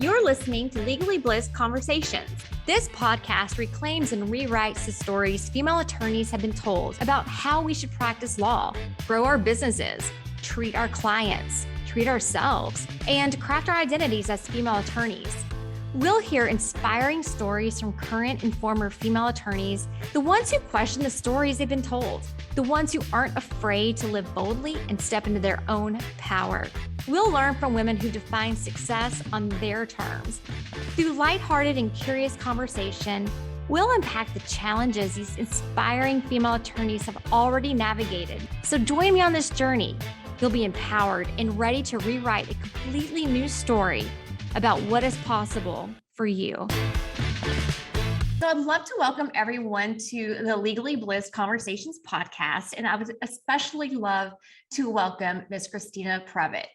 You're listening to Legally Blissed Conversations. This podcast reclaims and rewrites the stories female attorneys have been told about how we should practice law, grow our businesses, treat our clients, treat ourselves, and craft our identities as female attorneys. We'll hear inspiring stories from current and former female attorneys, the ones who question the stories they've been told, the ones who aren't afraid to live boldly and step into their own power. We'll learn from women who define success on their terms. Through lighthearted and curious conversation, we'll unpack the challenges these inspiring female attorneys have already navigated. So join me on this journey. You'll be empowered and ready to rewrite a completely new story about what is possible for you. So I'd love to welcome everyone to the Legally Blissed Conversations podcast, and I would especially love to welcome Ms. Christina Previte.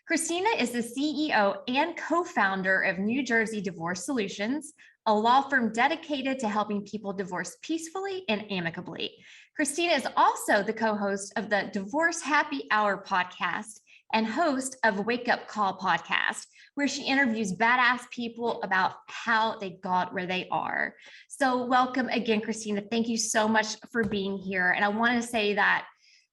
Christina is the CEO and co-founder of New Jersey Divorce Solutions, a law firm dedicated to helping people divorce peacefully and amicably. Christina is also the co-host of the Divorce Happy Hour podcast and host of Wake Up Call podcast, where she interviews badass people about how they got where they are. So welcome again, Christina. Thank you so much for being here. And I want to say that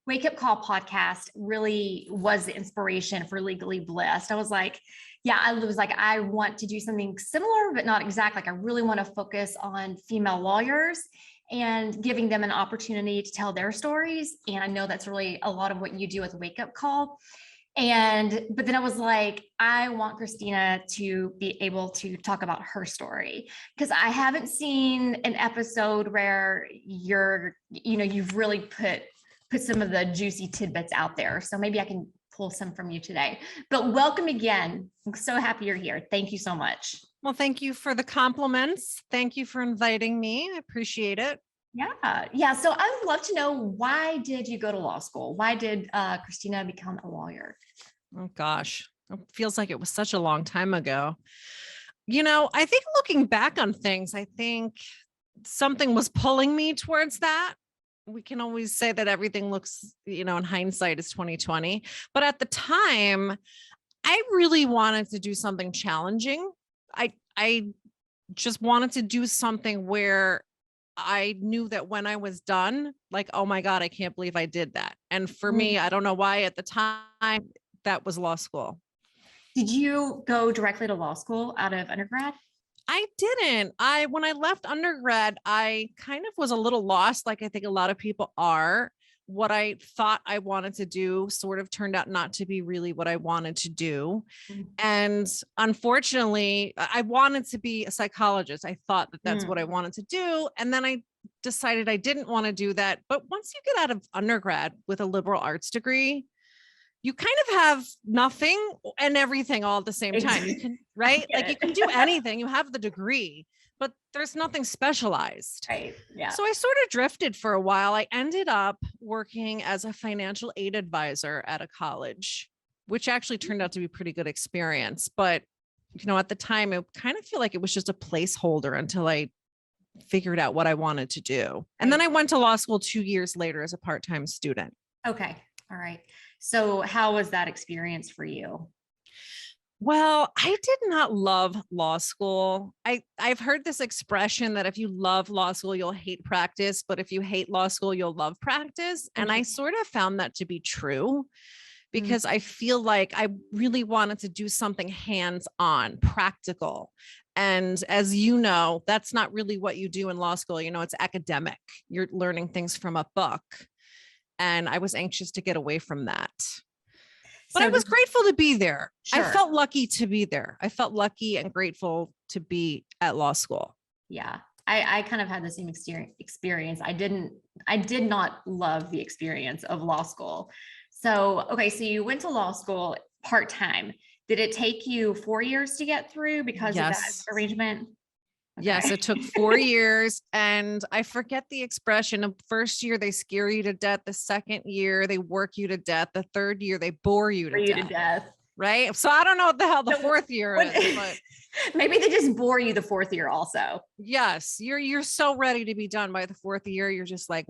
Wake Up Call podcast really was the inspiration for Legally Blissed. I was like, I want to do something similar, but not exact. Like I really want to focus on female lawyers and giving them an opportunity to tell their stories. And I know that's really a lot of what you do with Wake Up Call. But then I was like, I want Christina to be able to talk about her story, because I haven't seen an episode where you've really put some of the juicy tidbits out there. So maybe I can pull some from you today. But welcome again. I'm so happy you're here. Thank you so much. Well, thank you for the compliments. Thank you for inviting me. I appreciate it. Yeah. So I would love to know, why did you go to law school? Why did Christina become a lawyer? Oh gosh, it feels like it was such a long time ago. I think looking back on things, I think something was pulling me towards that. We can always say that everything looks, in hindsight is 2020. But at the time, I really wanted to do something challenging. I just wanted to do something where I knew that when I was done, like, oh my God, I can't believe I did that. And for me, I don't know why at the time, that was law school. Did you go directly to law school out of undergrad? I didn't. When I left undergrad, I kind of was a little lost, like I think a lot of people are. What I thought I wanted to do sort of turned out not to be really what I wanted to do. Mm-hmm. And unfortunately, I wanted to be a psychologist. I thought that that's what I wanted to do. And then I decided I didn't want to do that. But once you get out of undergrad with a liberal arts degree, you kind of have nothing and everything all at the same time. You can, right? Like you can do anything. You have the degree, but there's nothing specialized. Right. Yeah. So I sort of drifted for a while. I ended up working as a financial aid advisor at a college, which actually turned out to be a pretty good experience. But, at the time, I kind of feel like it was just a placeholder until I figured out what I wanted to do. And then I went to law school 2 years later as a part-time student. Okay. All right. So how was that experience for you? Well, I did not love law school. I've heard this expression that if you love law school, you'll hate practice, but if you hate law school, you'll love practice. And I sort of found that to be true, because I feel like I really wanted to do something hands-on, practical. And as you know, that's not really what you do in law school. It's academic. You're learning things from a book. And I was anxious to get away from that. But I was grateful to be there. Sure. I felt lucky to be there. I felt lucky and grateful to be at law school. Yeah, I kind of had the same experience. I did not love the experience of law school. So, okay, so you went to law school part-time. Did it take you 4 years to get through because of that arrangement? Okay. Yes, it took 4 years, and I forget the expression. The first year they scare you to death. The second year they work you to death. The third year they bore you to death. right? So I don't know what the hell the So fourth year is, but maybe they just bore you the fourth year also. yes, you're so ready to be done by the fourth year. You're just like,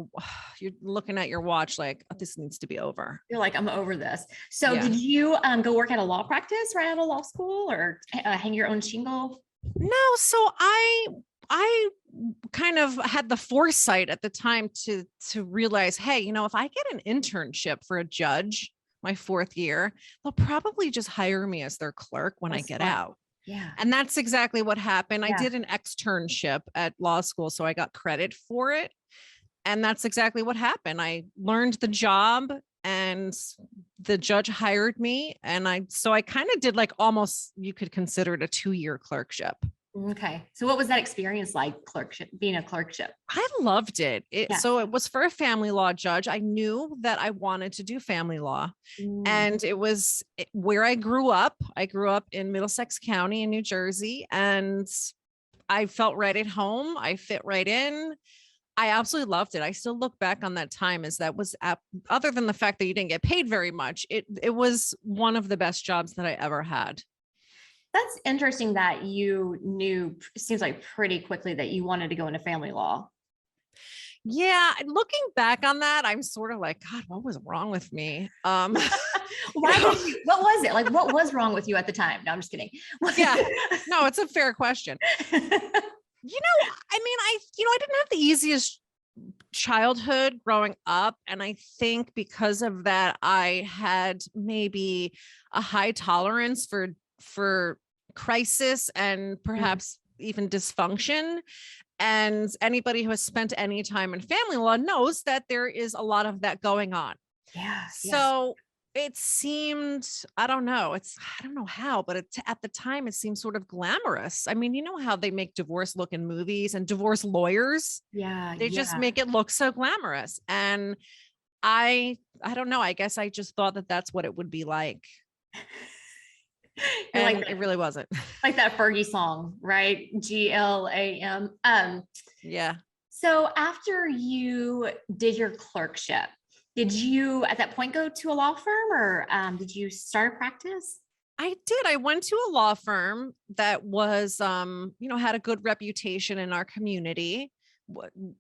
you're looking at your watch like, oh, this needs to be over. You're like, I'm over this. So Yeah. did you go work at a law practice right out of law school, or hang your own shingle? No, so I kind of had the foresight at the time to realize, hey, if I get an internship for a judge my fourth year, they'll probably just hire me as their clerk when I get out. Yeah. And that's exactly what happened. I Yeah. did an externship at law school, so I got credit for it. And that's exactly what happened. I learned the job and the judge hired me. And I kind of did like almost, you could consider it a 2-year clerkship. Okay. So what was that experience like, being a clerkship? I loved it. Yeah. So it was for a family law judge. I knew that I wanted to do family law. And it was where I grew up. I grew up in Middlesex County in New Jersey, and I felt right at home. I fit right in. I absolutely loved it. I still look back on that time as that was, other than the fact that you didn't get paid very much, it was one of the best jobs that I ever had. That's interesting that you knew, it seems like pretty quickly, that you wanted to go into family law. Yeah. Looking back on that, I'm sort of like, God, what was wrong with me? What was it? Like, what was wrong with you at the time? No, I'm just kidding. Yeah. No, it's a fair question. I didn't have the easiest childhood growing up. And I think because of that, I had maybe a high tolerance for crisis and perhaps even dysfunction. And anybody who has spent any time in family law knows that there is a lot of that going on. Yeah. So it seemed, I don't know how, but at the time it seemed sort of glamorous. I mean, you know how they make divorce look in movies, and divorce lawyers? Yeah. They just make it look so glamorous. And I don't know. I guess I just thought that that's what it would be like. And like it really wasn't. Like that Fergie song, right? GLAM. Yeah. So after you did your clerkship, did you at that point go to a law firm, or did you start a practice? I did. I went to a law firm that was, had a good reputation in our community.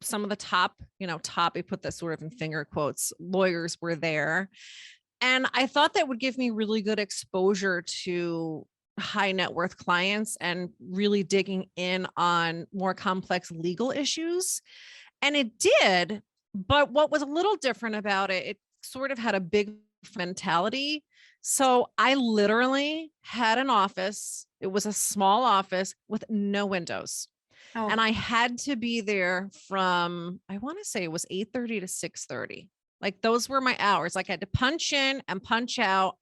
Some of the top, we put that sort of in finger quotes, lawyers were there. And I thought that would give me really good exposure to high net worth clients and really digging in on more complex legal issues. And it did. But what was a little different about it, it sort of had a big mentality. So I literally had an office. It was a small office with no windows. Oh. And I had to be there from, I want to say it was 8:30 to 6:30. Like those were my hours. Like I had to punch in and punch out.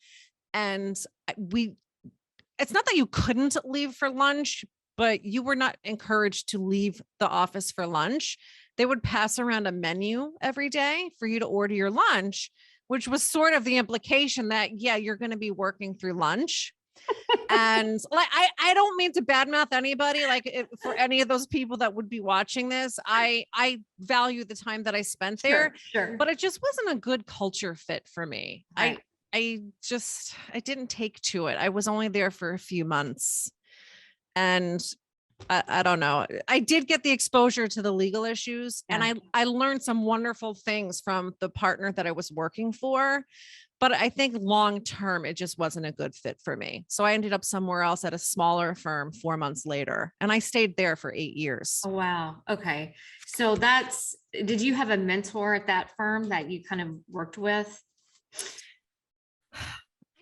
And it's not that you couldn't leave for lunch, but you were not encouraged to leave the office for lunch. They would pass around a menu every day for you to order your lunch, which was sort of the implication that, yeah, you're going to be working through lunch. And like, I don't mean to badmouth anybody, for any of those people that would be watching this, I value the time that I spent there, sure. But it just wasn't a good culture fit for me. Right. I didn't take to it. I was only there for a few months, and I don't know. I did get the exposure to the legal issues, and I learned some wonderful things from the partner that I was working for. But I think long-term, it just wasn't a good fit for me. So I ended up somewhere else at a smaller firm 4 months later, and I stayed there for 8 years. Oh, wow. Okay. So did you have a mentor at that firm that you kind of worked with? I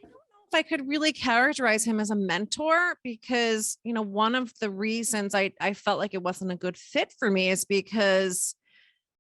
don't know if I could really characterize him as a mentor, because, one of the reasons I felt like it wasn't a good fit for me is because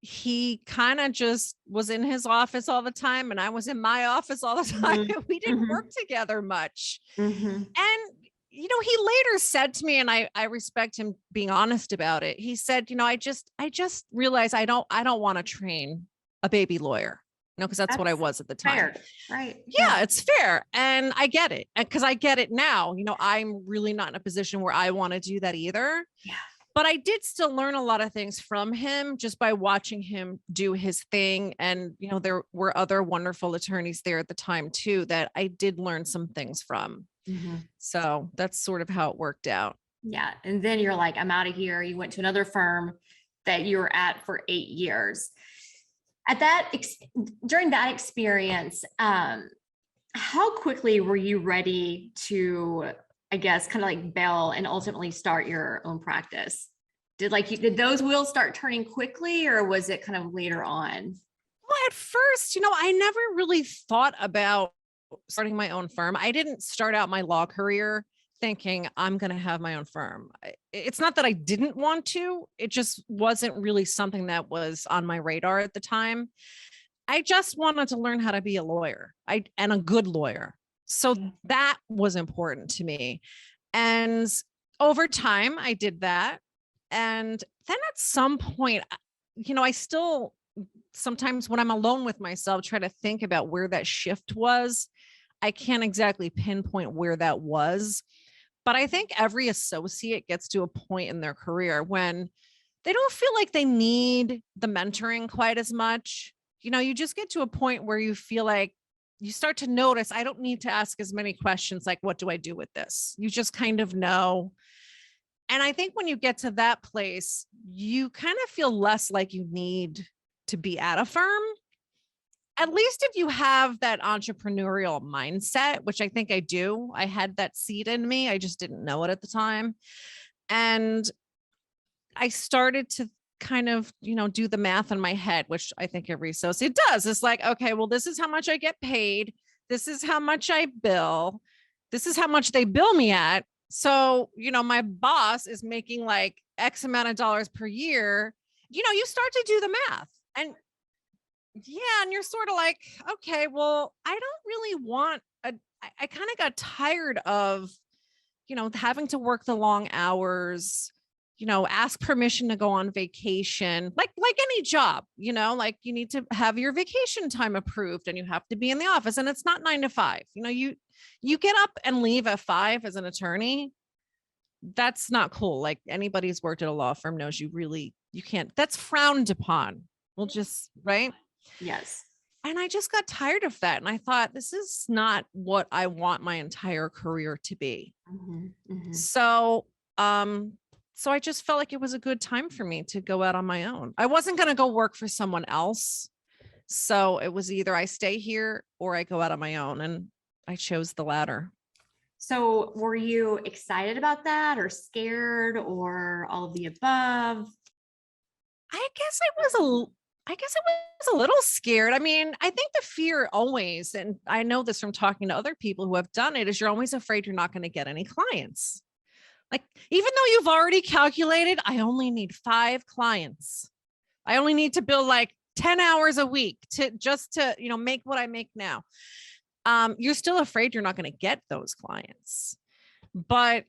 he kind of just was in his office all the time, and I was in my office all the time. Mm-hmm. We didn't work together much. Mm-hmm. And, he later said to me, and I respect him being honest about it. He said, I just realized I don't want to train a baby lawyer, because that's what I was at the time. Fair. Right. Yeah, it's fair. And I get it. Because I get it now. I'm really not in a position where I want to do that either. Yeah. But I did still learn a lot of things from him just by watching him do his thing. And, there were other wonderful attorneys there at the time too, that I did learn some things from. Mm-hmm. So that's sort of how it worked out. Yeah. And then you're like, I'm out of here. You went to another firm that you were at for 8 years. During that experience, how quickly were you ready to, I guess, kind of like bail and ultimately start your own practice? Did those wheels start turning quickly, or was it kind of later on? Well, at first, I never really thought about starting my own firm. I didn't start out my law career thinking I'm going to have my own firm. It's not that I didn't want to, it just wasn't really something that was on my radar at the time. I just wanted to learn how to be a lawyer and a good lawyer. So that was important to me. And over time, I did that. And then at some point, I still sometimes when I'm alone with myself, try to think about where that shift was. I can't exactly pinpoint where that was. But I think every associate gets to a point in their career when they don't feel like they need the mentoring quite as much. You just get to a point where you feel like you start to notice, I don't need to ask as many questions like, what do I do with this? You just kind of know. And I think when you get to that place, you kind of feel less like you need to be at a firm. At least if you have that entrepreneurial mindset, which I think I do. I had that seed in me. I just didn't know it at the time. And I started to kind of, do the math in my head, which I think every associate does. It's like, okay, well, this is how much I get paid. This is how much I bill. This is how much they bill me at. So, my boss is making like X amount of dollars per year. You start to do the math and you're sort of like, okay, well, I don't really want I kind of got tired of, having to work the long hours, ask permission to go on vacation, like any job, like you need to have your vacation time approved and you have to be in the office and it's not 9 to 5. You get up and leave at 5 as an attorney. That's not cool. Like anybody who's worked at a law firm knows you can't, that's frowned upon. We'll just, right? Yes. And I just got tired of that. And I thought, this is not what I want my entire career to be. Mm-hmm, mm-hmm. So I just felt like it was a good time for me to go out on my own. I wasn't going to go work for someone else. So it was either I stay here or I go out on my own. And I chose the latter. So were you excited about that or scared or all of the above? I guess I was a little scared. I mean, I think the fear always, and I know this from talking to other people who have done it, is you're always afraid you're not going to get any clients. Like, even though you've already calculated, I only need 5 clients. I only need to bill like 10 hours a week to make what I make now. You're still afraid you're not going to get those clients, but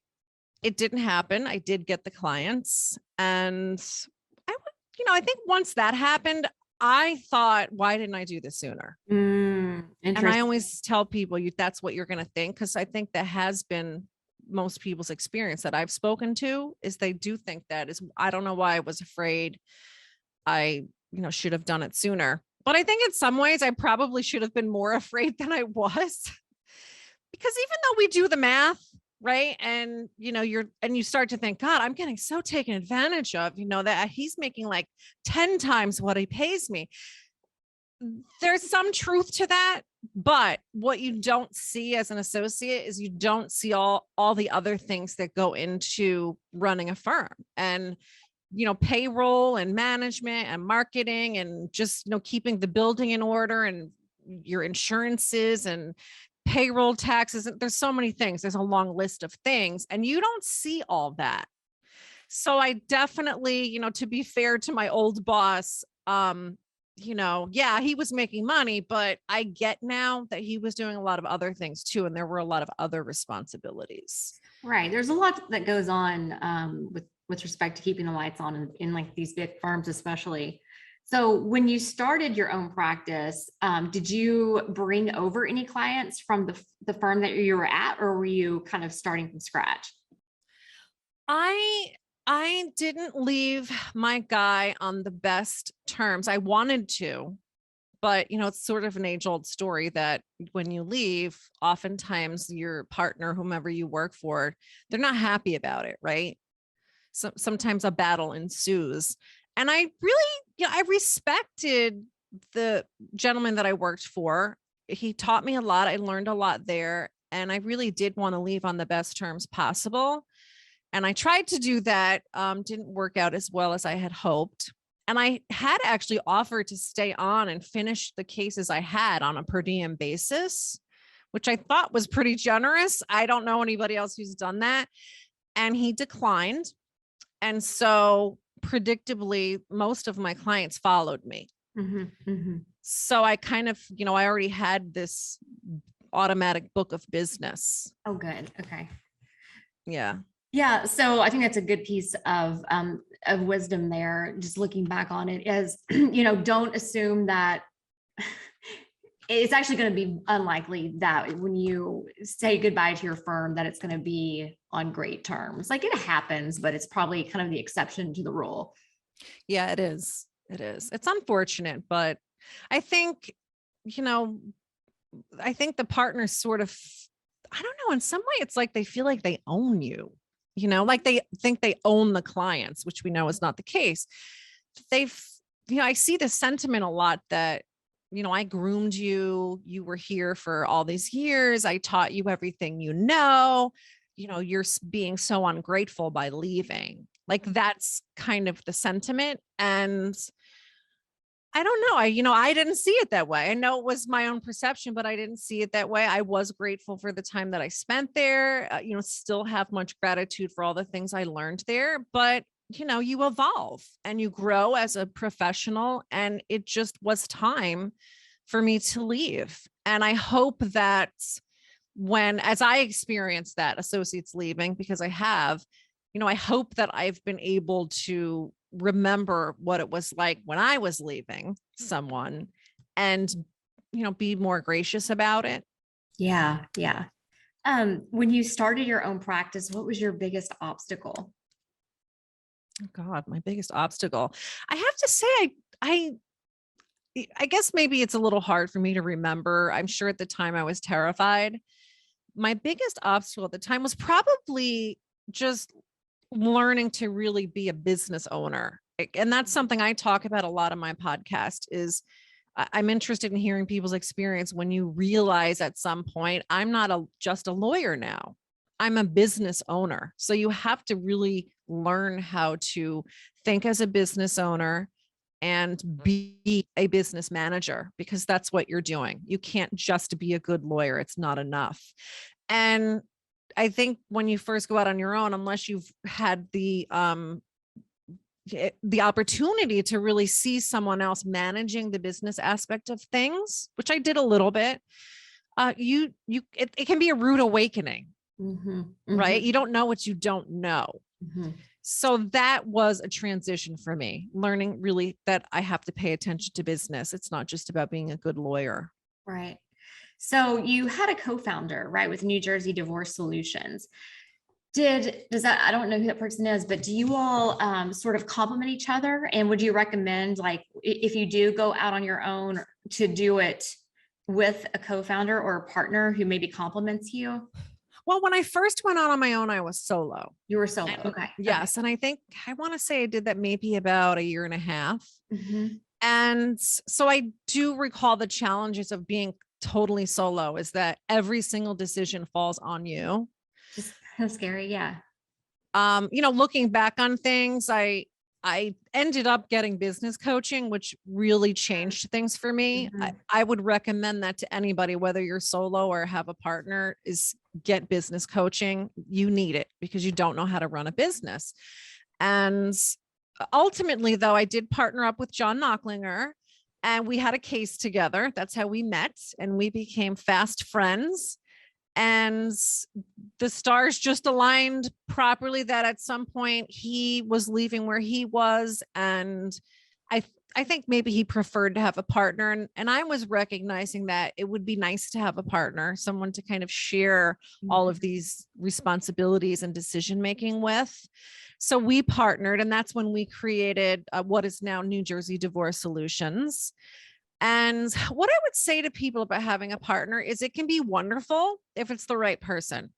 it didn't happen. I did get the clients and I think once that happened, I thought, why didn't I do this sooner? And I always tell people that's what you're going to think. Cause I think that has been most people's experience that I've spoken to is they do think that is, I don't know why I was afraid. I, should have done it sooner, but I think in some ways I probably should have been more afraid than I was because even though we do the math, right. And, you start to think, God, I'm getting so taken advantage of, that he's making like 10 times what he pays me. There's some truth to that. But what you don't see as an associate is you don't see all the other things that go into running a firm and, payroll and management and marketing and just, keeping the building in order and your insurances and payroll taxes. There's so many things. There's a long list of things and you don't see all that. So I definitely, to be fair to my old boss, he was making money, but I get now that he was doing a lot of other things too. And there were a lot of other responsibilities. Right. There's a lot that goes on with respect to keeping the lights on in like these big firms, especially. So when you started your own practice, did you bring over any clients from the firm that you were at, or were you kind of starting from scratch? I I didn't leave my guy on the best terms. I wanted to, but it's sort of an age-old story that when you leave, oftentimes your partner, whomever you work for, they're not happy about it, right? So sometimes a battle ensues. And I really, I respected the gentleman that I worked for. He taught me a lot. I learned a lot there. And I really did want to leave on the best terms possible. And I tried to do that. Didn't work out as well as I had hoped. And I had actually offered to stay on and finish the cases I had on a per diem basis, which I thought was pretty generous. I don't know anybody else who's done that. And he declined. And so predictably, most of my clients followed me. So I kind of, I already had this automatic book of business. Oh, good. Okay. Yeah. Yeah. So I think that's a good piece of wisdom there. Just looking back on it is, don't assume that it's actually going to be unlikely that when you say goodbye to your firm, that it's going to be on great terms. Like, it happens, but it's probably kind of the exception to the rule. Yeah, it is. It is. It's unfortunate, but I think, I think the partners sort of, I don't know, in some way, it's like they feel like they own you, like they think they own the clients, which we know is not the case. I see this sentiment a lot that, I groomed you, you were here for all these years. I taught you everything, you're being so ungrateful by leaving. Like, that's kind of the sentiment. And I don't know. I didn't see it that way. I know it was my own perception, but I didn't see it that way. I was grateful for the time that I spent there, still have much gratitude for all the things I learned there, but you evolve and you grow as a professional, and it just was time for me to leave. And I hope that as I experienced that associates leaving, because I have, I hope that I've been able to remember what it was like when I was leaving someone and, be more gracious about it. Yeah. Yeah. When you started your own practice, what was your biggest obstacle? Oh God, my biggest obstacle. I have to say, I guess maybe it's a little hard for me to remember. I'm sure at the time I was terrified. My biggest obstacle at the time was probably just learning to really be a business owner. And that's something I talk about a lot on my podcast. Is I'm interested in hearing people's experience when you realize at some point, I'm not just a lawyer now. I'm a business owner. So you have to really learn how to think as a business owner and be a business manager, because that's what you're doing. You can't just be a good lawyer. It's not enough. And I think when you first go out on your own, unless you've had the opportunity to really see someone else managing the business aspect of things, which I did a little bit, it can be a rude awakening, right? You don't know what you don't know. So that was a transition for me, learning really that I have to pay attention to business. It's not just about being a good lawyer. Right. So you had a co-founder, right, with New Jersey Divorce Solutions. I don't know who that person is, but do you all sort of complement each other? And would you recommend, like, if you do go out on your own, to do it with a co-founder or a partner who maybe complements you? Well, when I first went out on my own, I was solo. You were solo. Okay. Yes. And I want to say I did that maybe about a year and a half. And so I do recall the challenges of being totally solo, is that every single decision falls on you. Just kind of scary. Yeah. Looking back on things, I ended up getting business coaching, which really changed things for me. I would recommend that to anybody, whether you're solo or have a partner, is get business coaching. You need it because you don't know how to run a business. And ultimately, though, I did partner up with John Knocklinger, and we had a case together. That's how we met, and we became fast friends. And the stars just aligned properly that at some point he was leaving where he was. And I think maybe he preferred to have a partner. And I was recognizing that it would be nice to have a partner, someone to kind of share all of these responsibilities and decision making with. So we partnered, and that's when we created what is now New Jersey Divorce Solutions. And what I would say to people about having a partner is it can be wonderful if it's the right person.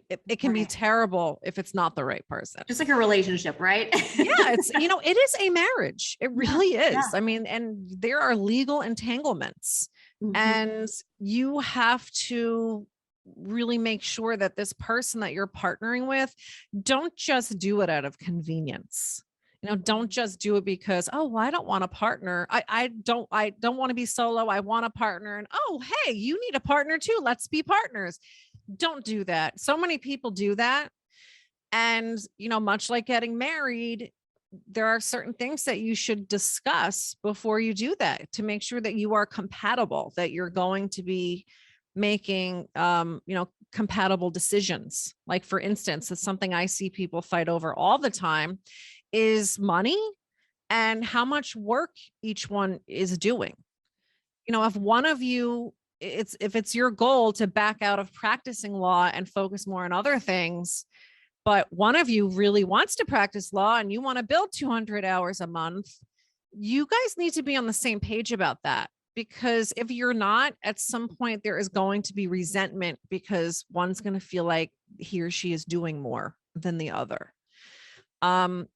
It can be terrible if it's not the right person. Just like a relationship, right? Yeah, it's, it is a marriage. It really is. Yeah. I mean, and there are legal entanglements, and you have to really make sure that this person that you're partnering with, don't just do it out of convenience. Don't just do it because, oh, well, I don't want a partner. I don't want to be solo. I want a partner. And, oh, hey, you need a partner too. Let's be partners. Don't do that. So many people do that. And, much like getting married, there are certain things that you should discuss before you do that to make sure that you are compatible, that you're going to be making, compatible decisions. Like, for instance, it's something I see people fight over all the time is money and how much work each one is doing. If one of you, if it's your goal to back out of practicing law and focus more on other things, but one of you really wants to practice law and you want to build 200 hours a month, you guys need to be on the same page about that. Because if you're not, at some point there is going to be resentment because one's going to feel like he or she is doing more than the other. John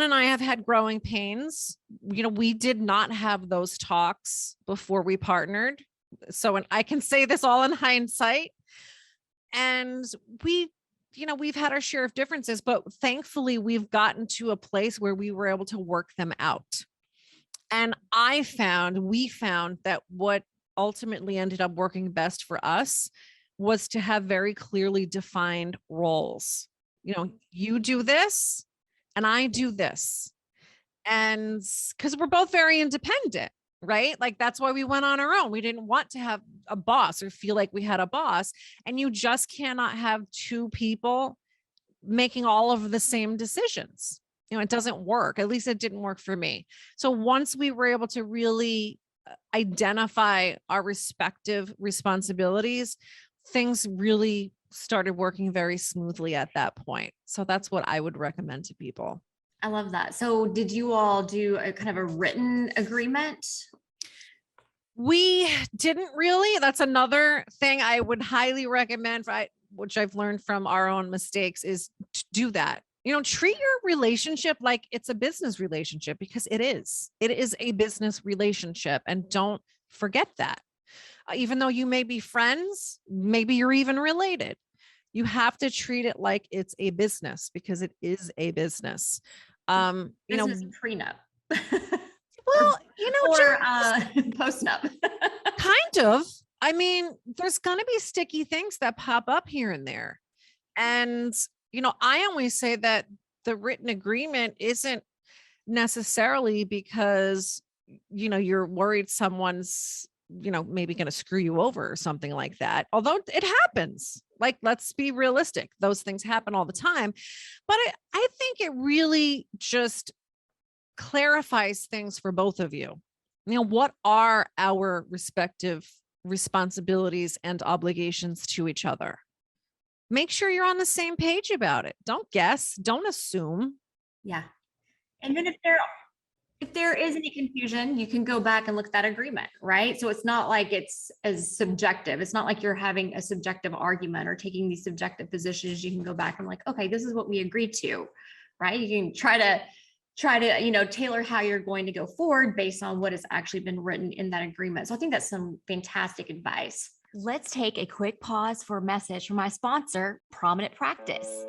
and I have had growing pains. We did not have those talks before we partnered. So, and I can say this all in hindsight. And we've had our share of differences, but thankfully we've gotten to a place where we were able to work them out. And we found that what ultimately ended up working best for us was to have very clearly defined roles. You do this and I do this. And because we're both very independent, right? Like, that's why we went on our own. We didn't want to have a boss or feel like we had a boss. And you just cannot have two people making all of the same decisions. It doesn't work. At least it didn't work for me. So once we were able to really identify our respective responsibilities, things really started working very smoothly at that point. So that's what I would recommend to people. I love that. So did you all do a kind of a written agreement? We didn't really. That's another thing I would highly recommend, which I've learned from our own mistakes, is to do that. Treat your relationship like it's a business relationship, because it is. It is a business relationship. And don't forget that. Even though you may be friends, maybe you're even related, you have to treat it like it's a business, because it is a business. Business prenup. Well, or post-nup. Kind of. I mean, there's going to be sticky things that pop up here and there. And, I always say that the written agreement isn't necessarily because, you're worried someone's, maybe going to screw you over or something like that. Although it happens. Like, let's be realistic. Those things happen all the time. But I think it really just clarifies things for both of you. What are our respective responsibilities and obligations to each other? Make sure you're on the same page about it. Don't guess, don't assume. Yeah. And then if there is any confusion, you can go back and look at that agreement, right? So it's not like it's as subjective. It's not like you're having a subjective argument or taking these subjective positions. You can go back and like, okay, this is what we agreed to, right? You can try to, tailor how you're going to go forward based on what has actually been written in that agreement. So I think that's some fantastic advice. Let's take a quick pause for a message from my sponsor, Prominent Practice.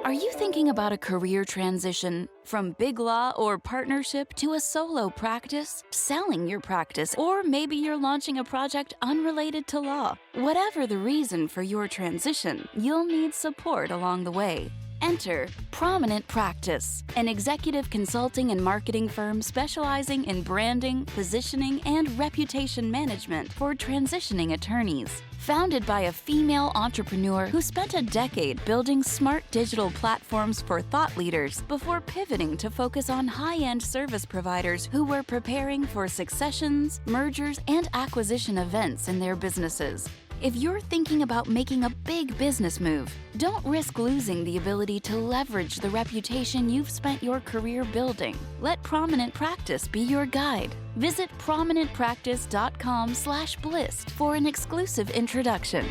Are you thinking about a career transition from big law or partnership to a solo practice, selling your practice, or maybe you're launching a project unrelated to law? Whatever the reason for your transition, you'll need support along the way. Enter Prominent Practice, an executive consulting and marketing firm specializing in branding, positioning, and reputation management for transitioning attorneys. Founded by a female entrepreneur who spent a decade building smart digital platforms for thought leaders before pivoting to focus on high-end service providers who were preparing for successions, mergers, and acquisition events in their businesses. If you're thinking about making a big business move, don't risk losing the ability to leverage the reputation you've spent your career building. Let Prominent Practice be your guide. Visit prominentpractice.com/blissed for an exclusive introduction.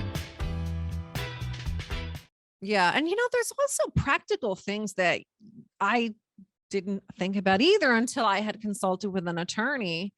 Yeah. And there's also practical things that I didn't think about either until I had consulted with an attorney.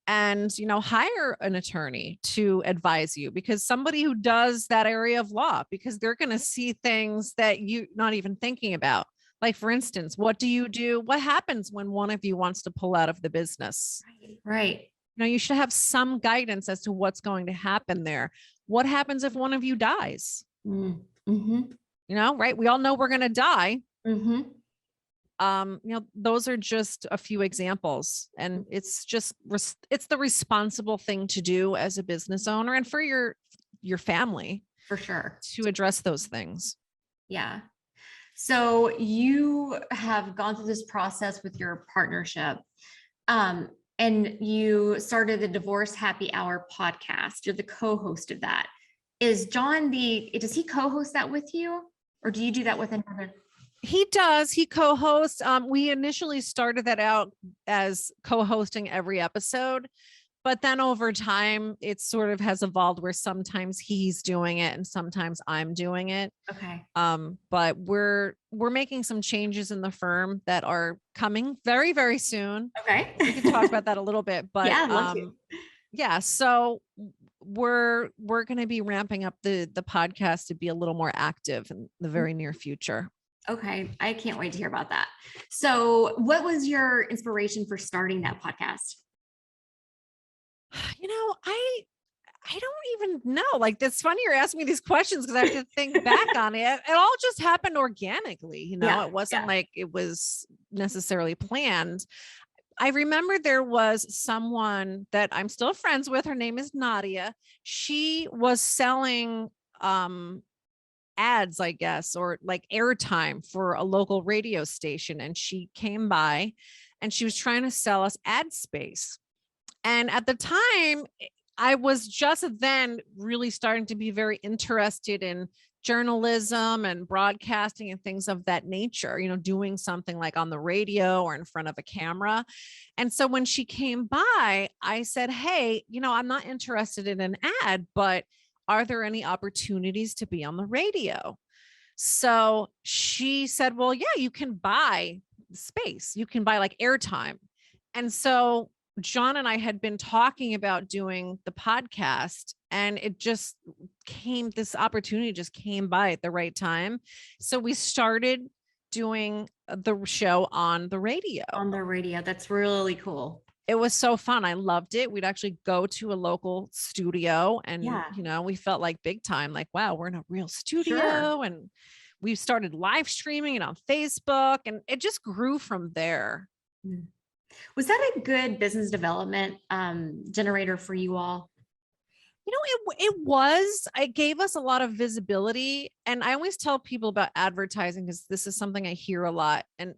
And, hire an attorney to advise you, because somebody who does that area of law, because they're going to see things that you're not even thinking about. Like, for instance, what do you do? What happens when one of you wants to pull out of the business? Right. You should have some guidance as to what's going to happen there. What happens if one of you dies? Mm-hmm. Right? We all know we're going to die. Mm-hmm. Those are just a few examples, and it's the responsible thing to do as a business owner and for your family, For sure, to address those things. Yeah. So you have gone through this process with your partnership, and you started the Divorce Happy Hour podcast. You're the co-host of that. Does he co-host that with you, or do you do that with another? He does. He co-hosts. We initially started that out as co-hosting every episode, but then over time, it sort of has evolved where sometimes he's doing it and sometimes I'm doing it. Okay. But we're making some changes in the firm that are coming very, very soon. Okay. We can talk about that a little bit, but yeah, I'd love to. Yeah. So we're going to be ramping up the podcast to be a little more active in the very near future. Okay. I can't wait to hear about that. So what was your inspiration for starting that podcast? I don't even know. Like, it's funny you're asking me these questions because I have to think back on it. It all just happened organically. It wasn't like it was necessarily planned. I remember there was someone that I'm still friends with. Her name is Nadia. She was selling ads, I guess, or like airtime for a local radio station. And she came by and she was trying to sell us ad space. And at the time, I was just then really starting to be very interested in journalism and broadcasting and things of that nature, doing something like on the radio or in front of a camera. And so when she came by, I said, hey, I'm not interested in an ad, but are there any opportunities to be on the radio? So she said, well, yeah, you can buy space. You can buy like airtime. And so John and I had been talking about doing the podcast, and this opportunity just came by at the right time. So we started doing the show on the radio. That's really cool. It was so fun. I loved it. We'd actually go to a local studio and, we felt like big time, like, wow, we're in a real studio. Sure. And we started live streaming it on Facebook, and it just grew from there. Was that a good business development generator for you all? It was. It gave us a lot of visibility. And I always tell people about advertising, because this is something I hear a lot. And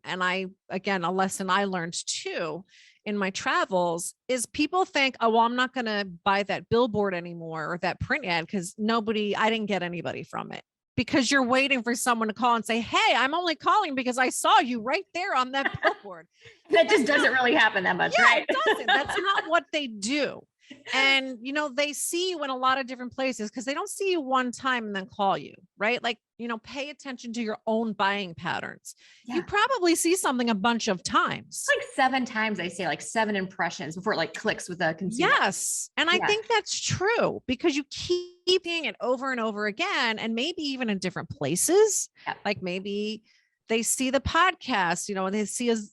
again, a lesson I learned too in my travels is people think, oh, well, I'm not going to buy that billboard anymore or that print ad because I didn't get anybody from it. Because you're waiting for someone to call and say, hey, I'm only calling because I saw you right there on that billboard. That just doesn't really happen that much, right? It doesn't. That's not what they do. And, they see you in a lot of different places because they don't see you one time and then call you, right? Like, pay attention to your own buying patterns. Yeah. You probably see something a bunch of times. Like 7 times, I say, like 7 impressions before it like clicks with a consumer. Yes. And I think that's true because you keep seeing it over and over again, and maybe even in different places. Yep. Like maybe they see the podcast, and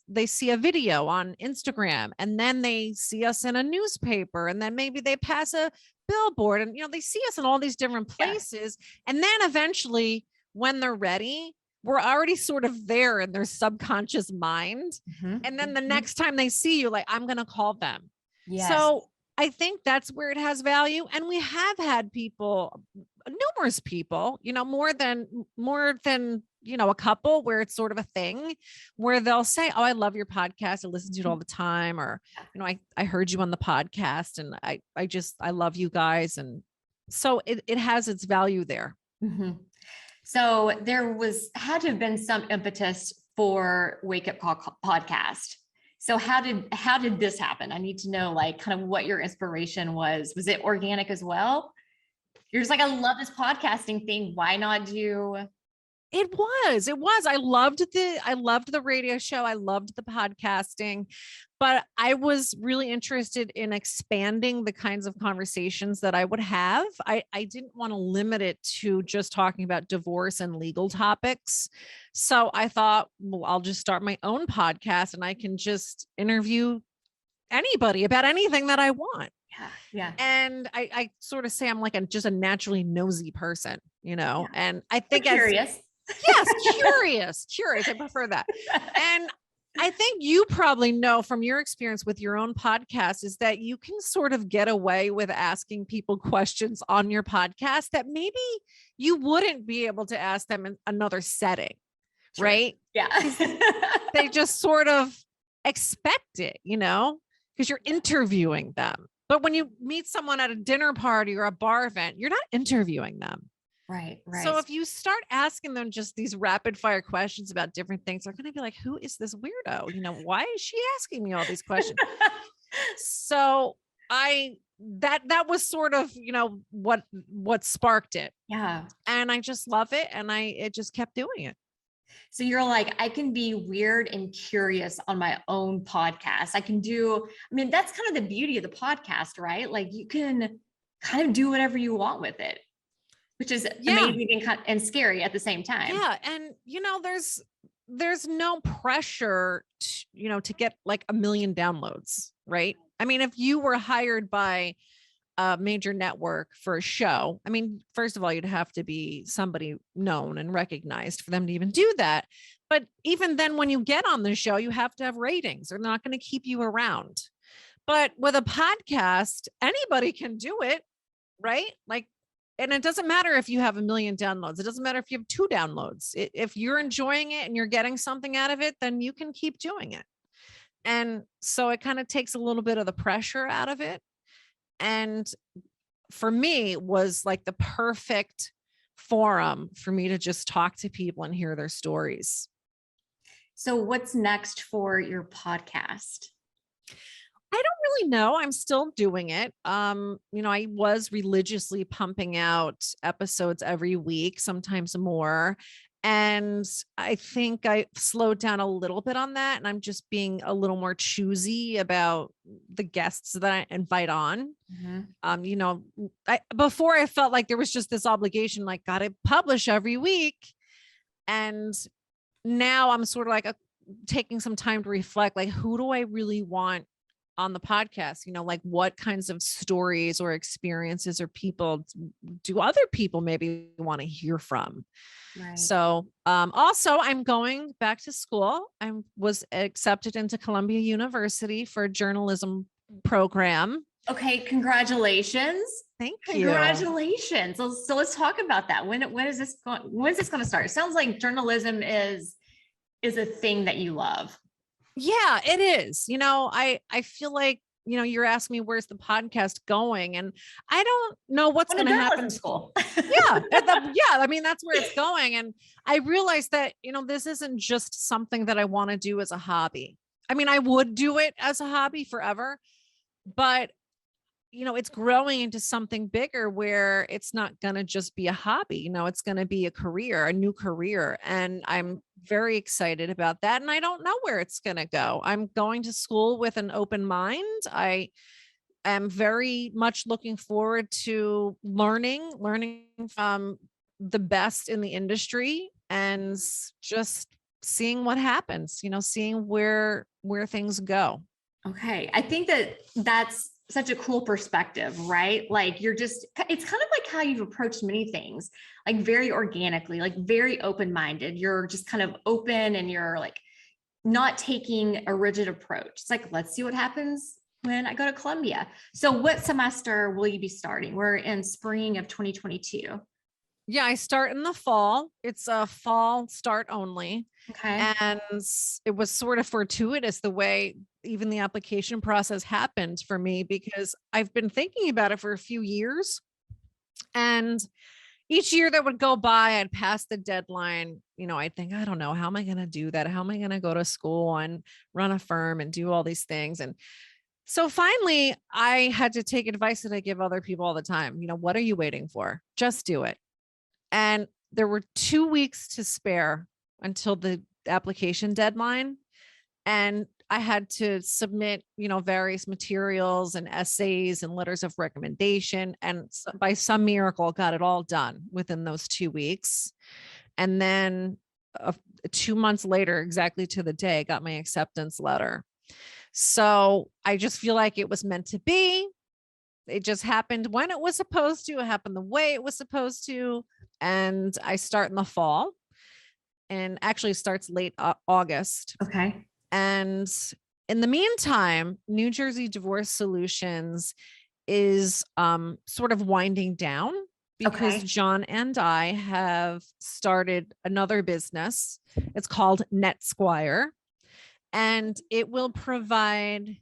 they see a video on Instagram, and then they see us in a newspaper, and then maybe they pass a billboard, and they see us in all these different places. Yeah. And then eventually when they're ready, we're already sort of there in their subconscious mind. And then the next time they see you, like, I'm going to call them. Yes. So I think that's where it has value. And we have had people, numerous people, more than, a couple where it's sort of a thing where they'll say, oh, I love your podcast. I listen to it all the time. Or, I heard you on the podcast and I love you guys. And so it has its value there. Mm-hmm. So there had to have been some impetus for Wake Up Call podcast. So how did this happen? I need to know, like, kind of what your inspiration was. Was it organic as well? You're just like, I love this podcasting thing. Why not do? It was. I loved the radio show. I loved the podcasting, but I was really interested in expanding the kinds of conversations that I would have. I didn't want to limit it to just talking about divorce and legal topics. So I thought, well, I'll just start my own podcast and I can just interview anybody about anything that I want. Yeah. And I sort of say I'm like just a naturally nosy person, and I think curious. Yes, curious. I prefer that. And I think you probably know from your experience with your own podcast is that you can sort of get away with asking people questions on your podcast that maybe you wouldn't be able to ask them in another setting. True. Right? Yeah. They just sort of expect it, because you're interviewing them. But when you meet someone at a dinner party or a bar event, you're not interviewing them. Right. So if you start asking them just these rapid fire questions about different things, they're going to be like, who is this weirdo? Why is she asking me all these questions? So that was sort of, what sparked it. Yeah. And I just love it. And it just kept doing it. So you're like, I can be weird and curious on my own podcast. That's kind of the beauty of the podcast, right? Like you can kind of do whatever you want with it, which is amazing and scary at the same time. Yeah. And, there's no pressure to get like 1 million downloads, right? I mean, if you were hired by a major network for a show, first of all, you'd have to be somebody known and recognized for them to even do that. But even then, when you get on the show, you have to have ratings. They're not going to keep you around. But with a podcast, anybody can do it, right? Like, and it doesn't matter if you have 1 million downloads. It doesn't matter if you have 2 downloads. If you're enjoying it and you're getting something out of it, then you can keep doing it. And so it kind of takes a little bit of the pressure out of it. And for me, it was like the perfect forum for me to just talk to people and hear their stories. So what's next for your podcast? I don't really know. I'm still doing it. I was religiously pumping out episodes every week, sometimes more. And I think I slowed down a little bit on that. And I'm just being a little more choosy about the guests that I invite on. Before I felt like there was just this obligation, like, got to publish every week. And now I'm sort of like taking some time to reflect, like, who do I really want on the podcast? Like, what kinds of stories or experiences or people do other people maybe want to hear from? Right. So also I'm going back to school. I was accepted into Columbia University for a journalism program. Okay. Congratulations. Thank you. Congratulations. So let's talk about that. When's this going to start? It sounds like journalism is a thing that you love. Yeah, it is. I feel like, you're asking me, where's the podcast going? And I don't know what's going to happen. School. Yeah. That's where it's going. And I realized that, this isn't just something that I want to do as a hobby. I would do it as a hobby forever, but it's growing into something bigger where it's not going to just be a hobby. It's going to be a career, a new career. And I'm very excited about that. And I don't know where it's going to go. I'm going to school with an open mind. I am very much looking forward to learning from the best in the industry and just seeing what happens, seeing where things go. Okay. I think that's such a cool perspective, right? Like it's kind of like how you've approached many things, like very organically, like very open-minded. You're just kind of open and you're like not taking a rigid approach. It's like, let's see what happens when I go to Columbia. So what semester will you be starting? We're in spring of 2022. Yeah, I start in the fall. It's a fall start only. Okay. And it was sort of fortuitous the way even the application process happened for me, because I've been thinking about it for a few years. And each year that would go by, I'd pass the deadline. I'd think, I don't know, how am I going to do that? How am I going to go to school and run a firm and do all these things? And so finally, I had to take advice that I give other people all the time. What are you waiting for? Just do it. And there were 2 weeks to spare until the application deadline. And I had to submit, various materials and essays and letters of recommendation. And by some miracle, got it all done within those 2 weeks. And then 2 months later, exactly to the day, I got my acceptance letter. So I just feel like it was meant to be. It just happened when it was supposed to. It happened the way it was supposed to. And I start in the fall, and actually starts late August. Okay. And in the meantime, New Jersey Divorce Solutions is sort of winding down, because John and I have started another business. It's called NetSquire, and it will provide,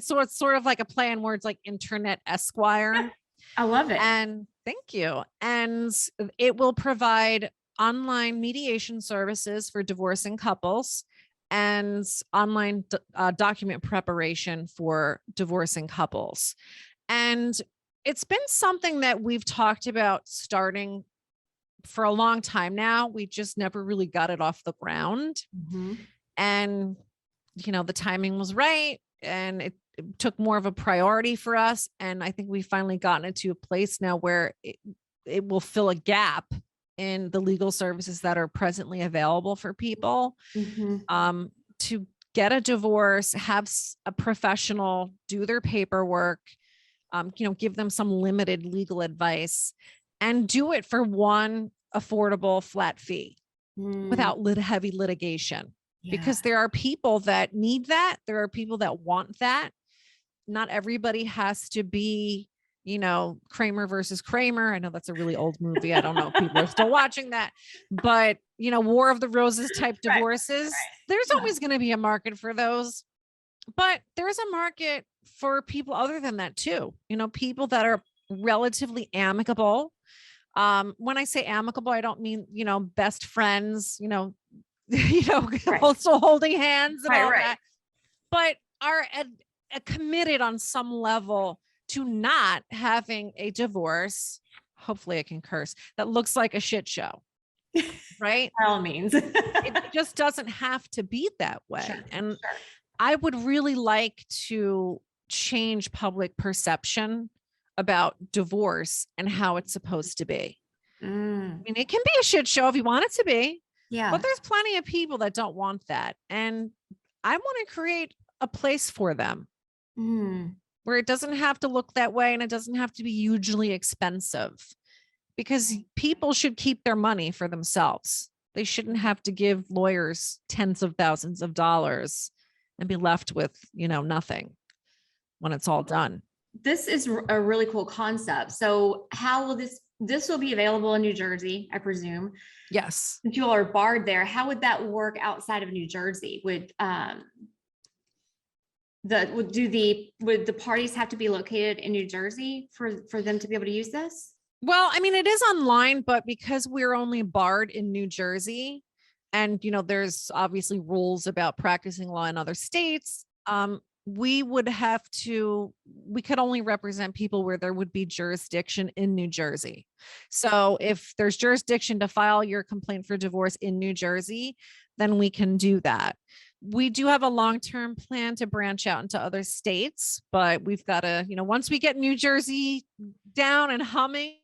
so it's sort of like a play on words, like Internet Esquire. I love it. And thank you. And it will provide online mediation services for divorcing couples and online document preparation for divorcing couples. And it's been something that we've talked about starting for a long time now. We just never really got it off the ground. Mm-hmm. And, the timing was right. And it took more of a priority for us. And I think we've finally gotten it to a place now where it will fill a gap in the legal services that are presently available for people. Mm-hmm. To get a divorce, have a professional do their paperwork, give them some limited legal advice, and do it for one affordable flat fee without heavy litigation. Yeah. Because there are people that need that. There are people that want that. Not everybody has to be, Kramer versus Kramer. I know that's a really old movie. I don't know if people are still watching that, but War of the Roses type divorces, there's always going to be a market for those, but there's a market for people other than that too. People that are relatively amicable. When I say amicable, I don't mean, best friends, also holding hands and all that, but are committed on some level to not having a divorce. Hopefully I can curse, that looks like a shit show, right? By all means. It just doesn't have to be that way. Sure, and sure. I would really like to change public perception about divorce and how it's supposed to be. I mean, it can be a shit show if you want it to be. Yeah. But there's plenty of people that don't want that. And I want to create a place for them where it doesn't have to look that way, and it doesn't have to be hugely expensive, because people should keep their money for themselves. They shouldn't have to give lawyers tens of thousands of dollars and be left with, nothing when it's all done. This is a really cool concept. So how will this will be available in New Jersey, I presume? Yes. Since you all are barred there, how would that work outside of New Jersey? Would the parties have to be located in New Jersey for them to be able to use this? Well, I mean, it is online, but because we're only barred in New Jersey, and there's obviously rules about practicing law in other states, we could only represent people where there would be jurisdiction in New Jersey. So if there's jurisdiction to file your complaint for divorce in New Jersey, then we can do that. We do have a long-term plan to branch out into other states, but we've got to, once we get New Jersey down and humming,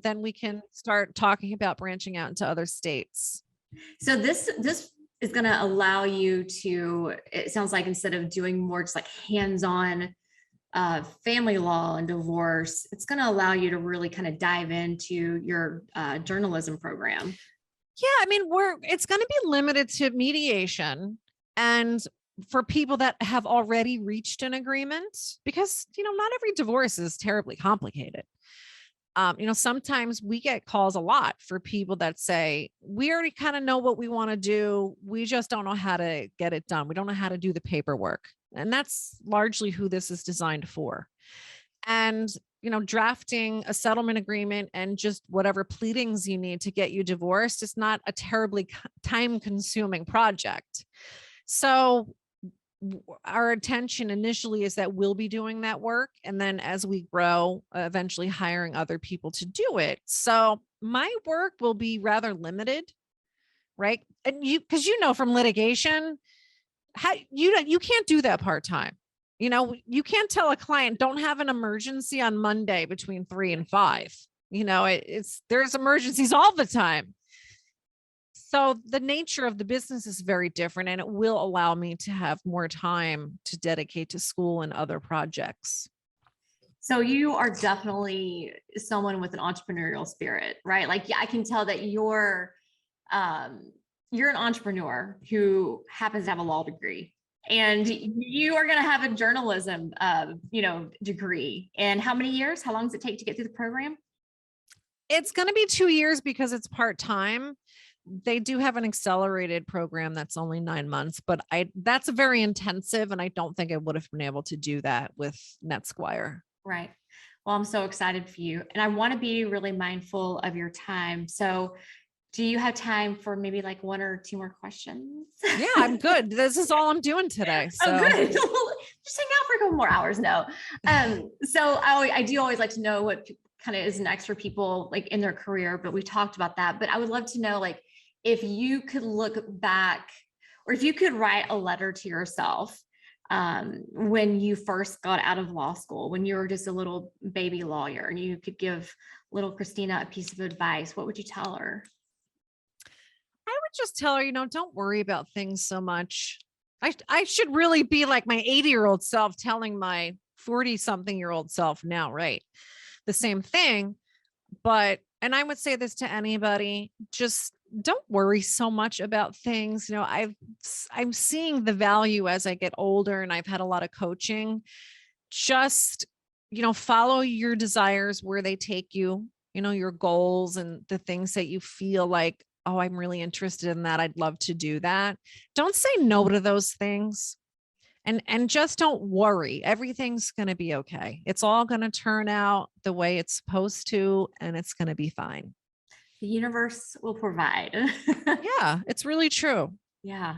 then we can start talking about branching out into other states. So this is going to allow you to, it sounds like, instead of doing more just like hands-on family law and divorce, it's going to allow you to really kind of dive into your journalism program. Yeah, I mean, it's going to be limited to mediation and for people that have already reached an agreement, because, not every divorce is terribly complicated. Sometimes we get calls a lot for people that say, we already kind of know what we want to do. We just don't know how to get it done. We don't know how to do the paperwork. And that's largely who this is designed for. And, drafting a settlement agreement and just whatever pleadings you need to get you divorced is not a terribly time consuming project. So our intention initially is that we'll be doing that work. And then as we grow, eventually hiring other people to do it. So my work will be rather limited, right? And because from litigation, how you can't do that part-time. You can't tell a client, don't have an emergency on Monday between 3 and 5. There's emergencies all the time. So the nature of the business is very different, and it will allow me to have more time to dedicate to school and other projects. So you are definitely someone with an entrepreneurial spirit, right? Like, I can tell that you're an entrepreneur who happens to have a law degree, and you are going to have a journalism, degree. And how many years? How long does it take to get through the program? It's going to be 2 years because it's part-time. They do have an accelerated program that's only 9 months, but that's very intensive. And I don't think I would have been able to do that with NetSquire. Right. Well, I'm so excited for you. And I want to be really mindful of your time. So do you have time for maybe like 1 or 2 more questions? Yeah, I'm good. This is all I'm doing today. So. Oh, good. Just hang out for a couple more hours. No. So I do always like to know what kind of is next for people like in their career, but we talked about that. But I would love to know, like, if you could look back, or if you could write a letter to yourself when you first got out of law school, when you were just a little baby lawyer, and you could give little Christina a piece of advice, what would you tell her? I would just tell her, don't worry about things so much. I should really be like my 80-year-old self telling my 40-something-year-old self now, right? The same thing. And I would say this to anybody, just don't worry so much about things. I'm seeing the value as I get older, and I've had a lot of coaching. Just, follow your desires where they take you, your goals and the things that you feel like, oh, I'm really interested in that. I'd love to do that. Don't say no to those things. And just don't worry. Everything's going to be okay. It's all going to turn out the way it's supposed to, and it's going to be fine. The universe will provide. Yeah, it's really true. Yeah.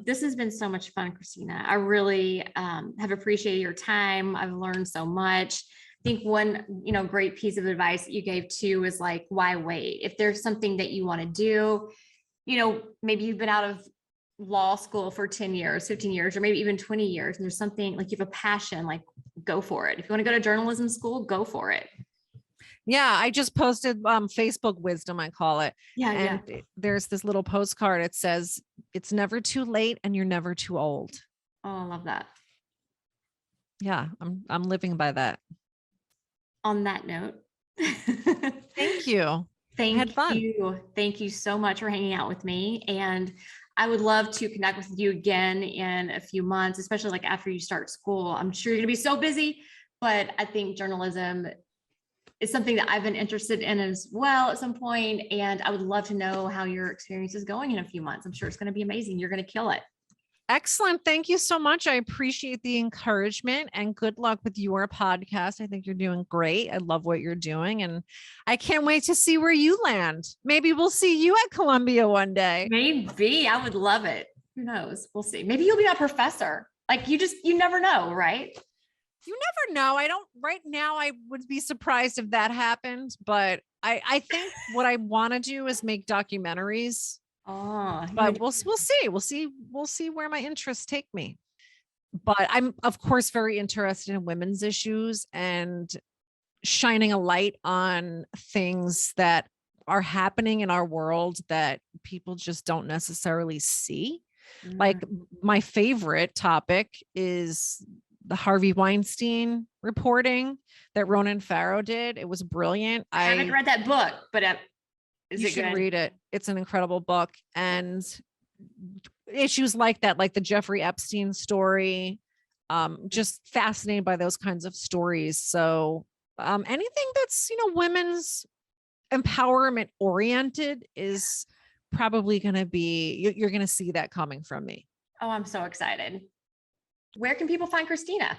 This has been so much fun, Christina. I really have appreciated your time. I've learned so much. I think one, great piece of advice that you gave too is like, why wait? If there's something that you want to do, maybe you've been out of law school for 10 years, 15 years, or maybe even 20 years. And there's something like you have a passion, like go for it. If you want to go to journalism school, go for it. Yeah. I just posted Facebook wisdom, I call it. Yeah. And there's this little postcard. It says, it's never too late and you're never too old. Oh, I love that. Yeah. I'm living by that. On that note. Thank you. Thank you so much for hanging out with me. And I would love to connect with you again in a few months, especially like after you start school. I'm sure you're gonna be so busy, but I think journalism is something that I've been interested in as well at some point. And I would love to know how your experience is going in a few months. I'm sure it's going to be amazing. You're going to kill it. Excellent. Thank you so much. I appreciate the encouragement, and good luck with your podcast. I think you're doing great. I love what you're doing, and I can't wait to see where you land. Maybe we'll see you at Columbia one day. Maybe. I would love it. Who knows? We'll see. Maybe you'll be my professor. Like you never know, right? You never know. Right now, I would be surprised if that happened, but I think what I want to do is make documentaries. But we'll see. We'll see where my interests take me. But I'm of course very interested in women's issues and shining a light on things that are happening in our world that people just don't necessarily see. Like my favorite topic is the Harvey Weinstein reporting that Ronan Farrow did. It was brilliant. I haven't read that book, but is you it should good? read it. It's an incredible book. And issues like that, like the Jeffrey Epstein story, just fascinated by those kinds of stories. So anything that's, women's empowerment oriented is probably going to be, you're going to see that coming from me. Oh, I'm so excited. Where can people find Christina?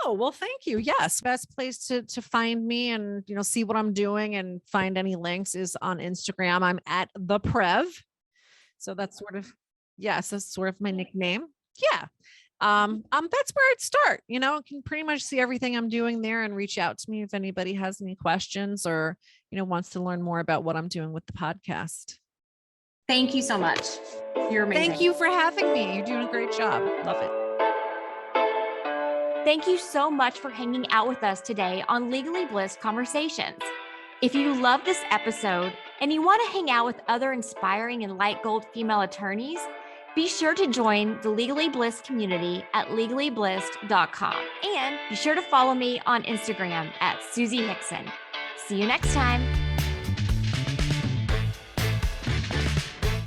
Oh, well, thank you. Yes. Best place to find me and, see what I'm doing and find any links is on Instagram. I'm at the Prev. So that's that's sort of my nickname. Yeah. That's where I'd start, can pretty much see everything I'm doing there and reach out to me if anybody has any questions or, wants to learn more about what I'm doing with the podcast. Thank you so much. You're amazing. Thank you for having me. You're doing a great job. Love it. Thank you so much for hanging out with us today on Legally Blissed Conversations. If you love this episode and you want to hang out with other inspiring and light gold female attorneys, be sure to join the Legally Blissed community at legallyblissed.com. And be sure to follow me on Instagram at Susie Hickson. See you next time.